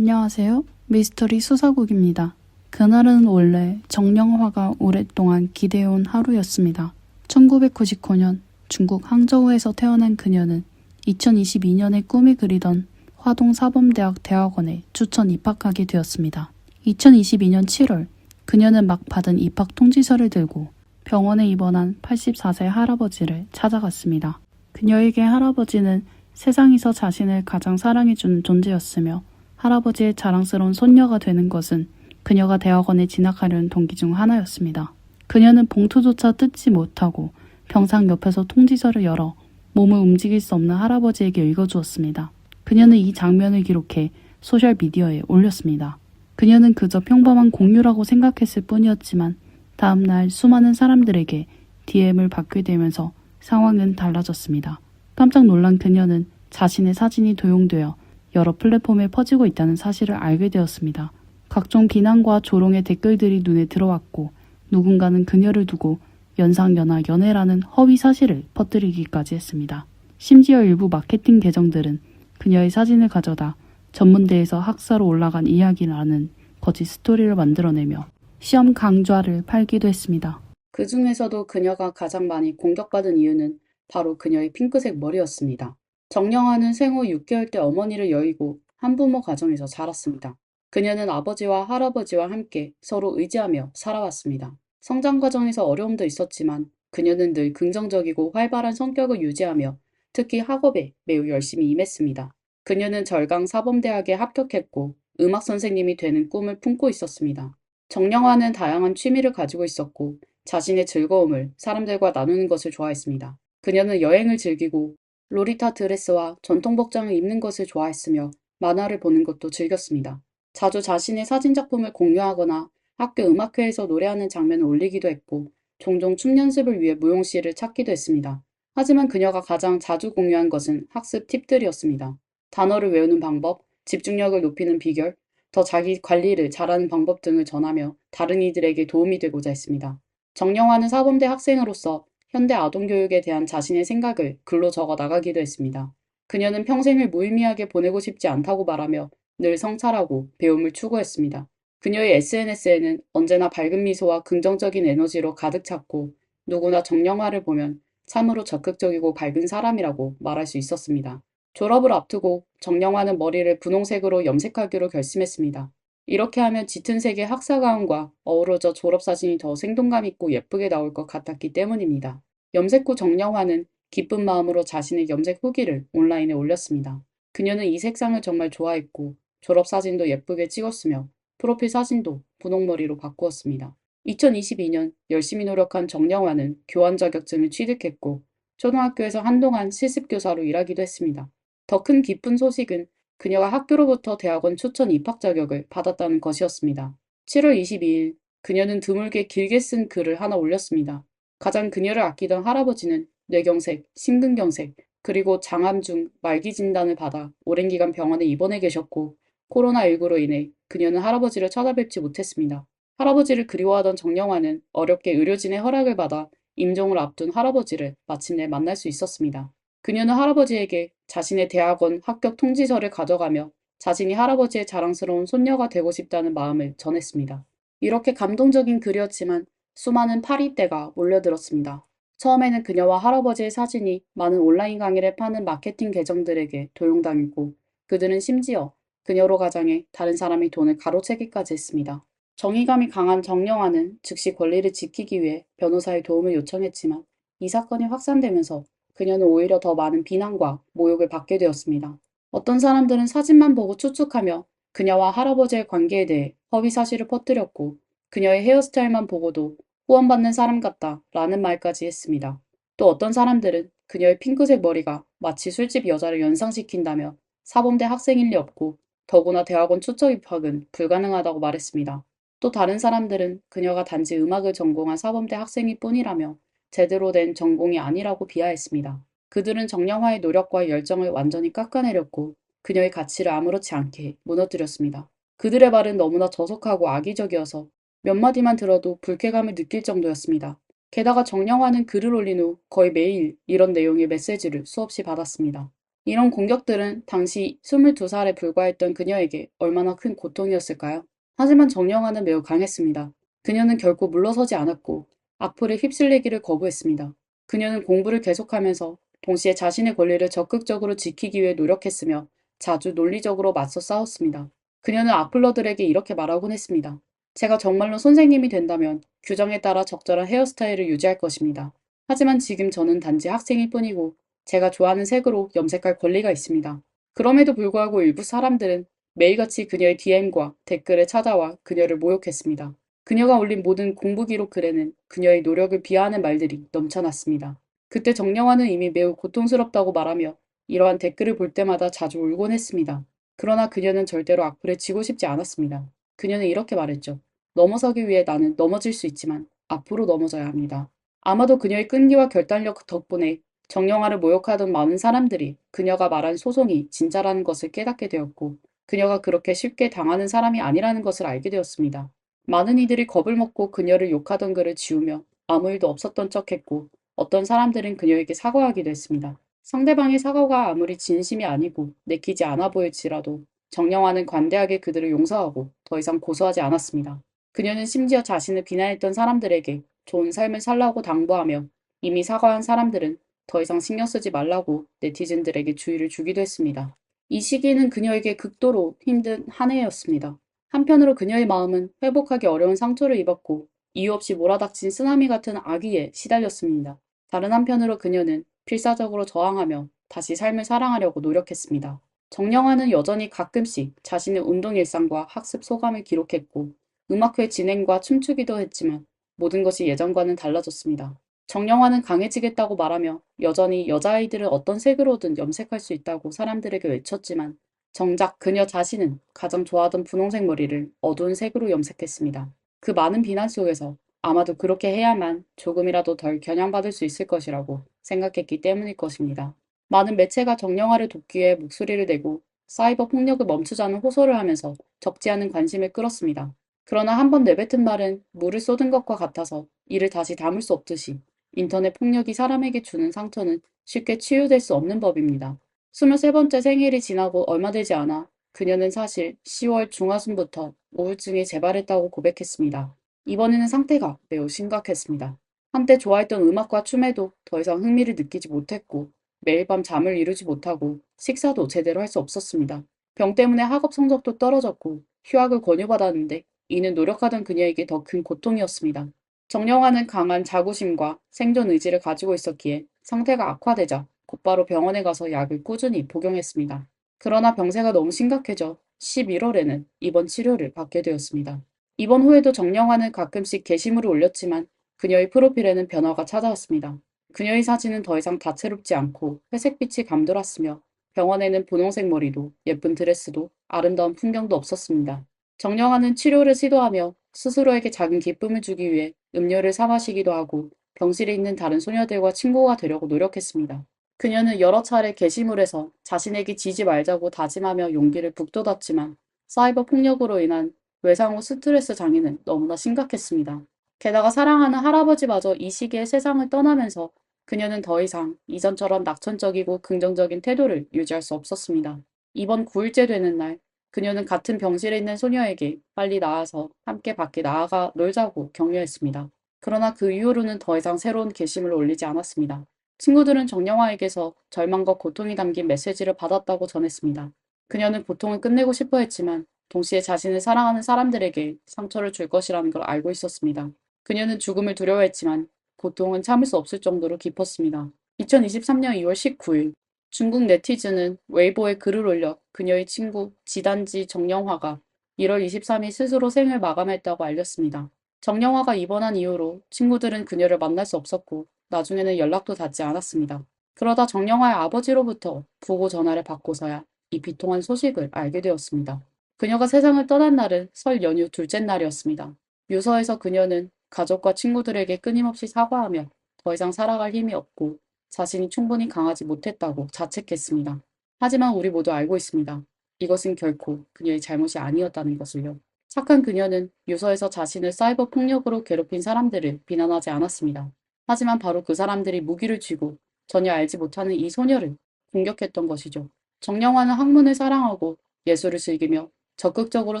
안녕하세요. 미스터리 수사국입니다. 그날은 원래 정령화가 오랫동안 기대해온 하루였습니다. 1999년 중국 항저우에서 태어난 그녀는 2022년에 꿈이 그리던 화동사범대학 대학원에 추천 입학하게 되었습니다. 2022년 7월 그녀는 막 받은 입학 통지서를 들고 병원에 입원한 84세 할아버지를 찾아갔습니다. 그녀에게 할아버지는 세상에서 자신을 가장 사랑해주는 존재였으며 할아버지의 자랑스러운 손녀가 되는 것은 그녀가 대학원에 진학하려는 동기 중 하나였습니다. 그녀는 봉투조차 뜯지 못하고 병상 옆에서 통지서를 열어 몸을 움직일 수 없는 할아버지에게 읽어주었습니다. 그녀는 이 장면을 기록해 소셜미디어에 올렸습니다. 그녀는 그저 평범한 공유라고 생각했을 뿐이었지만 다음날 수많은 사람들에게 DM을 받게 되면서 상황은 달라졌습니다. 깜짝 놀란 그녀는 자신의 사진이 도용되어 여러 플랫폼에 퍼지고 있다는 사실을 알게 되었습니다. 각종 비난과 조롱의 댓글들이 눈에 들어왔고 누군가는 그녀를 두고 연상연하 연애라는 허위 사실을 퍼뜨리기까지 했습니다. 심지어 일부 마케팅 계정들은 그녀의 사진을 가져다 전문대에서 학사로 올라간 이야기라는 거짓 스토리를 만들어내며 시험 강좌를 팔기도 했습니다. 그 중에서도 그녀가 가장 많이 공격받은 이유는 바로 그녀의 핑크색 머리였습니다. 정영화는 생후 6개월 때 어머니를 여의고 한부모 가정에서 자랐습니다. 그녀는 아버지와 할아버지와 함께 서로 의지하며 살아왔습니다. 성장 과정에서 어려움도 있었지만 그녀는 늘 긍정적이고 활발한 성격을 유지하며 특히 학업에 매우 열심히 임했습니다. 그녀는 절강 사범대학에 합격했고 음악 선생님이 되는 꿈을 품고 있었습니다. 정영화는 다양한 취미를 가지고 있었고 자신의 즐거움을 사람들과 나누는 것을 좋아했습니다. 그녀는 여행을 즐기고 로리타 드레스와 전통 복장을 입는 것을 좋아했으며 만화를 보는 것도 즐겼습니다. 자주 자신의 사진 작품을 공유하거나 학교 음악회에서 노래하는 장면을 올리기도 했고 종종 춤 연습을 위해 무용실을 찾기도 했습니다. 하지만 그녀가 가장 자주 공유한 것은 학습 팁들이었습니다. 단어를 외우는 방법, 집중력을 높이는 비결, 더 자기 관리를 잘하는 방법 등을 전하며 다른 이들에게 도움이 되고자 했습니다. 정영화는 사범대 학생으로서 현대 아동교육에 대한 자신의 생각을 글로 적어 나가기도 했습니다. 그녀는 평생을 무의미하게 보내고 싶지 않다고 말하며 늘 성찰하고 배움을 추구했습니다. 그녀의 SNS에는 언제나 밝은 미소와 긍정적인 에너지로 가득 찼고 누구나 정영화를 보면 참으로 적극적이고 밝은 사람이라고 말할 수 있었습니다. 졸업을 앞두고 정영화는 머리를 분홍색으로 염색하기로 결심했습니다. 이렇게 하면 짙은 색의 학사 가운과 어우러져 졸업사진이 더 생동감 있고 예쁘게 나올 것 같았기 때문입니다. 염색 후 정영화는 기쁜 마음으로 자신의 염색 후기를 온라인에 올렸습니다. 그녀는 이 색상을 정말 좋아했고 졸업사진도 예쁘게 찍었으며 프로필 사진도 분홍머리로 바꾸었습니다. 2022년 열심히 노력한 정영화는 교환 자격증을 취득했고 초등학교에서 한동안 실습교사로 일하기도 했습니다. 더 큰 기쁜 소식은 그녀가 학교로부터 대학원 추천 입학 자격을 받았다는 것이었습니다. 7월 22일 그녀는 드물게 길게 쓴 글을 하나 올렸습니다. 가장 그녀를 아끼던 할아버지는 뇌경색, 심근경색, 그리고 장암 중 말기 진단을 받아 오랜 기간 병원에 입원해 계셨고 코로나19로 인해 그녀는 할아버지를 찾아뵙지 못했습니다. 할아버지를 그리워하던 정영화는 어렵게 의료진의 허락을 받아 임종을 앞둔 할아버지를 마침내 만날 수 있었습니다. 그녀는 할아버지에게 자신의 대학원 합격 통지서를 가져가며 자신이 할아버지의 자랑스러운 손녀가 되고 싶다는 마음을 전했습니다. 이렇게 감동적인 글이었지만 수많은 파리떼가 몰려들었습니다. 처음에는 그녀와 할아버지의 사진이 많은 온라인 강의를 파는 마케팅 계정들에게 도용당했고 그들은 심지어 그녀로 가장해 다른 사람의 돈을 가로채기까지 했습니다. 정의감이 강한 정영화는 즉시 권리를 지키기 위해 변호사의 도움을 요청했지만 이 사건이 확산되면서 그녀는 오히려 더 많은 비난과 모욕을 받게 되었습니다. 어떤 사람들은 사진만 보고 추측하며 그녀와 할아버지의 관계에 대해 허위 사실을 퍼뜨렸고 그녀의 헤어스타일만 보고도 후원받는 사람 같다 라는 말까지 했습니다. 또 어떤 사람들은 그녀의 핑크색 머리가 마치 술집 여자를 연상시킨다며 사범대 학생일 리 없고 더구나 대학원 추천 입학은 불가능하다고 말했습니다. 또 다른 사람들은 그녀가 단지 음악을 전공한 사범대 학생일 뿐이라며 제대로 된 전공이 아니라고 비하했습니다. 그들은 정영화의 노력과 열정을 완전히 깎아내렸고 그녀의 가치를 아무렇지 않게 무너뜨렸습니다. 그들의 말은 너무나 저속하고 악의적이어서 몇 마디만 들어도 불쾌감을 느낄 정도였습니다. 게다가 정영화는 글을 올린 후 거의 매일 이런 내용의 메시지를 수없이 받았습니다. 이런 공격들은 당시 22살에 불과했던 그녀에게 얼마나 큰 고통이었을까요? 하지만 정영화는 매우 강했습니다. 그녀는 결코 물러서지 않았고 악플에 휩쓸리기를 거부했습니다. 그녀는 공부를 계속하면서 동시에 자신의 권리를 적극적으로 지키기 위해 노력했으며 자주 논리적으로 맞서 싸웠습니다. 그녀는 악플러들에게 이렇게 말하곤 했습니다. 제가 정말로 선생님이 된다면 규정에 따라 적절한 헤어스타일을 유지할 것입니다. 하지만 지금 저는 단지 학생일 뿐이고 제가 좋아하는 색으로 염색할 권리가 있습니다. 그럼에도 불구하고 일부 사람들은 매일같이 그녀의 DM과 댓글에 찾아와 그녀를 모욕했습니다. 그녀가 올린 모든 공부 기록 글에는 그녀의 노력을 비하하는 말들이 넘쳐났습니다. 그때 정영화는 이미 매우 고통스럽다고 말하며 이러한 댓글을 볼 때마다 자주 울곤 했습니다. 그러나 그녀는 절대로 악플에 지고 싶지 않았습니다. 그녀는 이렇게 말했죠. 넘어서기 위해 나는 넘어질 수 있지만 앞으로 넘어져야 합니다. 아마도 그녀의 끈기와 결단력 덕분에 정영화를 모욕하던 많은 사람들이 그녀가 말한 소송이 진짜라는 것을 깨닫게 되었고 그녀가 그렇게 쉽게 당하는 사람이 아니라는 것을 알게 되었습니다. 많은 이들이 겁을 먹고 그녀를 욕하던 글을 지우며 아무 일도 없었던 척했고 어떤 사람들은 그녀에게 사과하기도 했습니다. 상대방의 사과가 아무리 진심이 아니고 내키지 않아 보일지라도 정영화는 관대하게 그들을 용서하고 더 이상 고소하지 않았습니다. 그녀는 심지어 자신을 비난했던 사람들에게 좋은 삶을 살라고 당부하며 이미 사과한 사람들은 더 이상 신경 쓰지 말라고 네티즌들에게 주의를 주기도 했습니다. 이 시기는 그녀에게 극도로 힘든 한 해였습니다. 한편으로 그녀의 마음은 회복하기 어려운 상처를 입었고 이유 없이 몰아닥친 쓰나미 같은 악의에 시달렸습니다. 다른 한편으로 그녀는 필사적으로 저항하며 다시 삶을 사랑하려고 노력했습니다. 정영화는 여전히 가끔씩 자신의 운동 일상과 학습 소감을 기록했고 음악회 진행과 춤추기도 했지만 모든 것이 예전과는 달라졌습니다. 정영화는 강해지겠다고 말하며 여전히 여자아이들을 어떤 색으로든 염색할 수 있다고 사람들에게 외쳤지만 정작 그녀 자신은 가장 좋아하던 분홍색 머리를 어두운 색으로 염색했습니다. 그 많은 비난 속에서 아마도 그렇게 해야만 조금이라도 덜 겨냥받을 수 있을 것이라고 생각했기 때문일 것입니다. 많은 매체가 정영화를 돕기 위해 목소리를 내고 사이버 폭력을 멈추자는 호소를 하면서 적지 않은 관심을 끌었습니다. 그러나 한 번 내뱉은 말은 물을 쏟은 것과 같아서 이를 다시 담을 수 없듯이 인터넷 폭력이 사람에게 주는 상처는 쉽게 치유될 수 없는 법입니다. 23번째 생일이 지나고 얼마 되지 않아 그녀는 사실 10월 중하순부터 우울증이 재발했다고 고백했습니다. 이번에는 상태가 매우 심각했습니다. 한때 좋아했던 음악과 춤에도 더 이상 흥미를 느끼지 못했고 매일 밤 잠을 이루지 못하고 식사도 제대로 할 수 없었습니다. 병 때문에 학업 성적도 떨어졌고 휴학을 권유받았는데 이는 노력하던 그녀에게 더 큰 고통이었습니다. 정영화는 강한 자부심과 생존 의지를 가지고 있었기에 상태가 악화되자 곧바로 병원에 가서 약을 꾸준히 복용했습니다. 그러나 병세가 너무 심각해져 11월에는 입원 치료를 받게 되었습니다. 입원 후에도 정영화는 가끔씩 게시물을 올렸지만 그녀의 프로필에는 변화가 찾아왔습니다. 그녀의 사진은 더 이상 다채롭지 않고 회색빛이 감돌았으며 병원에는 분홍색 머리도 예쁜 드레스도 아름다운 풍경도 없었습니다. 정영화는 치료를 시도하며 스스로에게 작은 기쁨을 주기 위해 음료를 사 마시기도 하고 병실에 있는 다른 소녀들과 친구가 되려고 노력했습니다. 그녀는 여러 차례 게시물에서 자신에게 지지 말자고 다짐하며 용기를 북돋았지만 사이버 폭력으로 인한 외상 후 스트레스 장애는 너무나 심각했습니다. 게다가 사랑하는 할아버지마저 이 시기에 세상을 떠나면서 그녀는 더 이상 이전처럼 낙천적이고 긍정적인 태도를 유지할 수 없었습니다. 이번 9일째 되는 날 그녀는 같은 병실에 있는 소녀에게 빨리 나와서 함께 밖에 나아가 놀자고 격려했습니다. 그러나 그 이후로는 더 이상 새로운 게시물을 올리지 않았습니다. 친구들은 정영화에게서 절망과 고통이 담긴 메시지를 받았다고 전했습니다. 그녀는 고통을 끝내고 싶어 했지만 동시에 자신을 사랑하는 사람들에게 상처를 줄 것이라는 걸 알고 있었습니다. 그녀는 죽음을 두려워했지만 고통은 참을 수 없을 정도로 깊었습니다. 2023년 2월 19일 중국 네티즌은 웨이보에 글을 올려 그녀의 친구 지단지 정영화가 1월 23일 스스로 생을 마감했다고 알렸습니다. 정영화가 입원한 이후로 친구들은 그녀를 만날 수 없었고 나중에는 연락도 닿지 않았습니다. 그러다 정영화의 아버지로부터 부고 전화를 받고서야 이 비통한 소식을 알게 되었습니다. 그녀가 세상을 떠난 날은 설 연휴 둘째 날이었습니다. 유서에서 그녀는 가족과 친구들에게 끊임없이 사과하며 더 이상 살아갈 힘이 없고 자신이 충분히 강하지 못했다고 자책했습니다. 하지만 우리 모두 알고 있습니다. 이것은 결코 그녀의 잘못이 아니었다는 것을요. 착한 그녀는 유서에서 자신을 사이버 폭력으로 괴롭힌 사람들을 비난하지 않았습니다. 하지만 바로 그 사람들이 무기를 쥐고 전혀 알지 못하는 이 소녀를 공격했던 것이죠. 정영화는 학문을 사랑하고 예술을 즐기며 적극적으로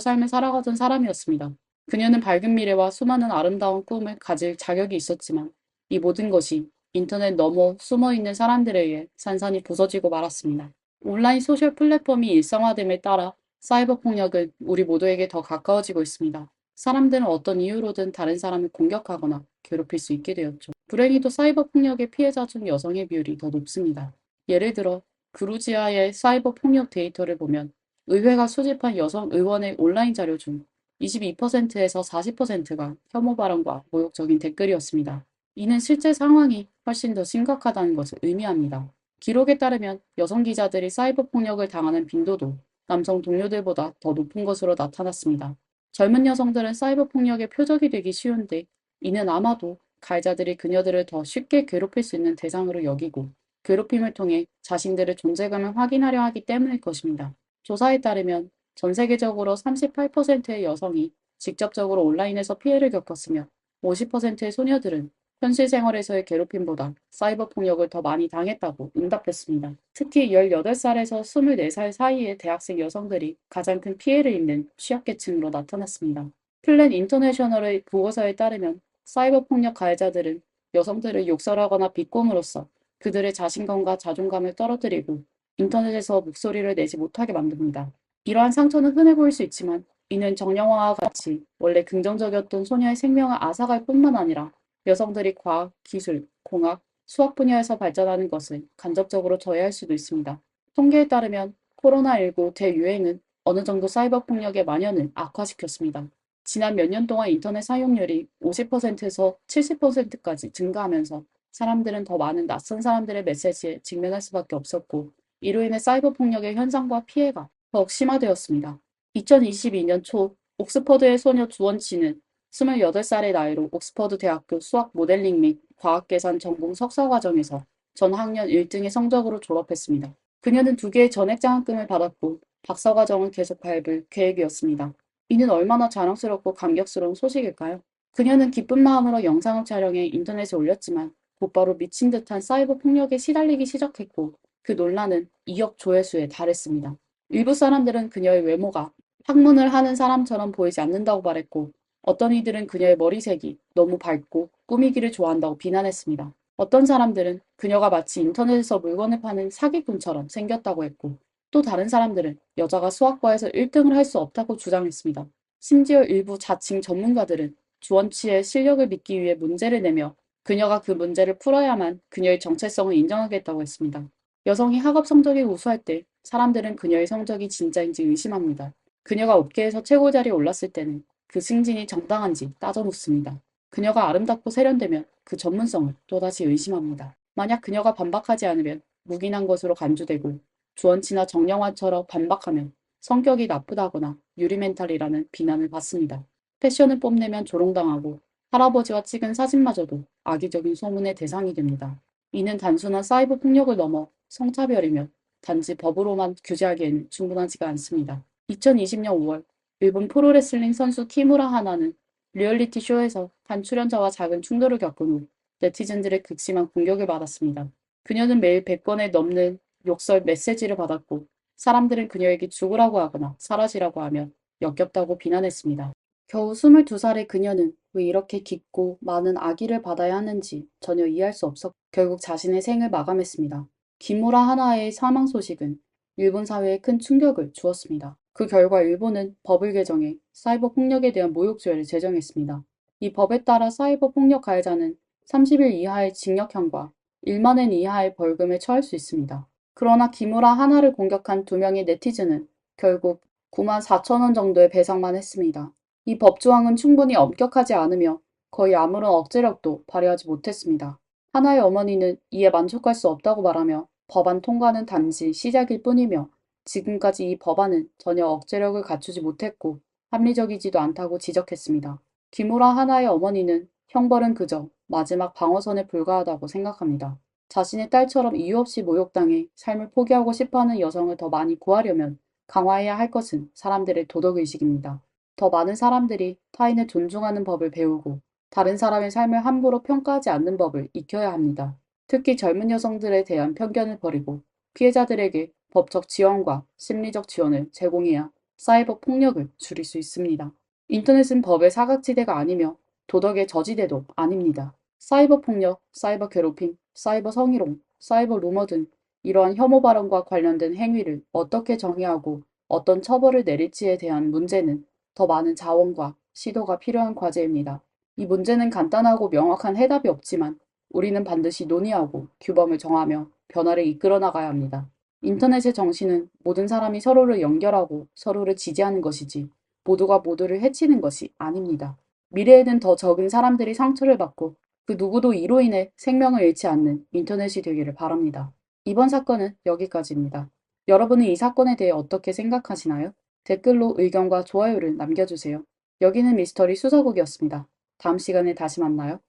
삶을 살아가던 사람이었습니다. 그녀는 밝은 미래와 수많은 아름다운 꿈을 가질 자격이 있었지만 이 모든 것이 인터넷 너머 숨어있는 사람들에 의해 산산이 부서지고 말았습니다. 온라인 소셜 플랫폼이 일상화됨에 따라 사이버 폭력은 우리 모두에게 더 가까워지고 있습니다. 사람들은 어떤 이유로든 다른 사람을 공격하거나 괴롭힐 수 있게 되었죠. 불행히도 사이버 폭력의 피해자 중 여성의 비율이 더 높습니다. 예를 들어 그루지아의 사이버 폭력 데이터를 보면 의회가 수집한 여성 의원의 온라인 자료 중 22%에서 40%가 혐오 발언과 모욕적인 댓글이었습니다. 이는 실제 상황이 훨씬 더 심각하다는 것을 의미합니다. 기록에 따르면 여성 기자들이 사이버 폭력을 당하는 빈도도 남성 동료들보다 더 높은 것으로 나타났습니다. 젊은 여성들은 사이버 폭력의 표적이 되기 쉬운데 이는 아마도 가해자들이 그녀들을 더 쉽게 괴롭힐 수 있는 대상으로 여기고 괴롭힘을 통해 자신들의 존재감을 확인하려 하기 때문일 것입니다. 조사에 따르면 전 세계적으로 38%의 여성이 직접적으로 온라인에서 피해를 겪었으며 50%의 소녀들은 현실 생활에서의 괴롭힘보다 사이버 폭력을 더 많이 당했다고 응답했습니다. 특히 18살에서 24살 사이의 대학생 여성들이 가장 큰 피해를 입는 취약계층으로 나타났습니다. 플랜 인터내셔널의 보고서에 따르면 사이버 폭력 가해자들은 여성들을 욕설하거나 비꼼으로써 그들의 자신감과 자존감을 떨어뜨리고 인터넷에서 목소리를 내지 못하게 만듭니다. 이러한 상처는 흔해 보일 수 있지만 이는 정령화와 같이 원래 긍정적이었던 소녀의 생명을 앗아갈 뿐만 아니라 여성들이 과학, 기술, 공학, 수학 분야에서 발전하는 것을 간접적으로 저해할 수도 있습니다. 통계에 따르면 코로나19 대유행은 어느 정도 사이버 폭력의 만연을 악화시켰습니다. 지난 몇 년 동안 인터넷 사용률이 50%에서 70%까지 증가하면서 사람들은 더 많은 낯선 사람들의 메시지에 직면할 수밖에 없었고 이로 인해 사이버 폭력의 현상과 피해가 더욱 심화되었습니다. 2022년 초 옥스퍼드의 소녀 주원치는 28살의 나이로 옥스퍼드 대학교 수학 모델링 및 과학계산 전공 석사과정에서 전 학년 1등의 성적으로 졸업했습니다. 그녀는 2개의 전액 장학금을 받았고 박사과정은 계속 밟을 계획이었습니다. 이는 얼마나 자랑스럽고 감격스러운 소식일까요? 그녀는 기쁜 마음으로 영상을 촬영해 인터넷에 올렸지만 곧바로 미친 듯한 사이버 폭력에 시달리기 시작했고 그 논란은 2억 조회수에 달했습니다. 일부 사람들은 그녀의 외모가 학문을 하는 사람처럼 보이지 않는다고 말했고 어떤 이들은 그녀의 머리색이 너무 밝고 꾸미기를 좋아한다고 비난했습니다. 어떤 사람들은 그녀가 마치 인터넷에서 물건을 파는 사기꾼처럼 생겼다고 했고 또 다른 사람들은 여자가 수학과에서 1등을 할 수 없다고 주장했습니다. 심지어 일부 자칭 전문가들은 주원치의 실력을 믿기 위해 문제를 내며 그녀가 그 문제를 풀어야만 그녀의 정체성을 인정하겠다고 했습니다. 여성이 학업 성적이 우수할 때 사람들은 그녀의 성적이 진짜인지 의심합니다. 그녀가 업계에서 최고 자리에 올랐을 때는 그 승진이 정당한지 따져 묻습니다. 그녀가 아름답고 세련되면 그 전문성을 또다시 의심합니다. 만약 그녀가 반박하지 않으면 묵인한 것으로 간주되고 주원치나 정영화처럼 반박하면 성격이 나쁘다거나 유리멘탈이라는 비난을 받습니다. 패션을 뽐내면 조롱당하고 할아버지와 찍은 사진마저도 악의적인 소문의 대상이 됩니다. 이는 단순한 사이버 폭력을 넘어 성차별이며 단지 법으로만 규제하기에는 충분하지가 않습니다. 2020년 5월 일본 프로레슬링 선수 키무라 하나는 리얼리티 쇼에서 한 출연자와 작은 충돌을 겪은 후 네티즌들의 극심한 공격을 받았습니다. 그녀는 매일 100건에 넘는 욕설 메시지를 받았고 사람들은 그녀에게 죽으라고 하거나 사라지라고 하며 역겹다고 비난했습니다. 겨우 22살의 그녀는 왜 이렇게 깊고 많은 악의를 받아야 하는지 전혀 이해할 수 없어 결국 자신의 생을 마감했습니다. 기무라 하나의 사망 소식은 일본 사회에 큰 충격을 주었습니다. 그 결과 일본은 법을 개정해 사이버 폭력에 대한 모욕죄를 제정했습니다. 이 법에 따라 사이버 폭력 가해자는 30일 이하의 징역형과 1만 엔 이하의 벌금에 처할 수 있습니다. 그러나 기무라 하나를 공격한 2명의 네티즌은 결국 9만 4천 원 정도의 배상만 했습니다. 이 법조항은 충분히 엄격하지 않으며 거의 아무런 억제력도 발휘하지 못했습니다. 하나의 어머니는 이에 만족할 수 없다고 말하며 법안 통과는 단지 시작일 뿐이며 지금까지 이 법안은 전혀 억제력을 갖추지 못했고 합리적이지도 않다고 지적했습니다. 기무라 하나의 어머니는 형벌은 그저 마지막 방어선에 불과하다고 생각합니다. 자신의 딸처럼 이유 없이 모욕당해 삶을 포기하고 싶어하는 여성을 더 많이 구하려면 강화해야 할 것은 사람들의 도덕의식입니다. 더 많은 사람들이 타인을 존중하는 법을 배우고 다른 사람의 삶을 함부로 평가하지 않는 법을 익혀야 합니다. 특히 젊은 여성들에 대한 편견을 버리고 피해자들에게 법적 지원과 심리적 지원을 제공해야 사이버 폭력을 줄일 수 있습니다. 인터넷은 법의 사각지대가 아니며 도덕의 저지대도 아닙니다. 사이버 폭력, 사이버 괴롭힘, 사이버 성희롱, 사이버 루머 등 이러한 혐오 발언과 관련된 행위를 어떻게 정의하고 어떤 처벌을 내릴지에 대한 문제는 더 많은 자원과 시도가 필요한 과제입니다. 이 문제는 간단하고 명확한 해답이 없지만 우리는 반드시 논의하고 규범을 정하며 변화를 이끌어 나가야 합니다. 인터넷의 정신은 모든 사람이 서로를 연결하고 서로를 지지하는 것이지 모두가 모두를 해치는 것이 아닙니다. 미래에는 더 적은 사람들이 상처를 받고 그 누구도 이로 인해 생명을 잃지 않는 인터넷이 되기를 바랍니다. 이번 사건은 여기까지입니다. 여러분은 이 사건에 대해 어떻게 생각하시나요? 댓글로 의견과 좋아요를 남겨주세요. 여기는 미스터리 수사국이었습니다. 다음 시간에 다시 만나요.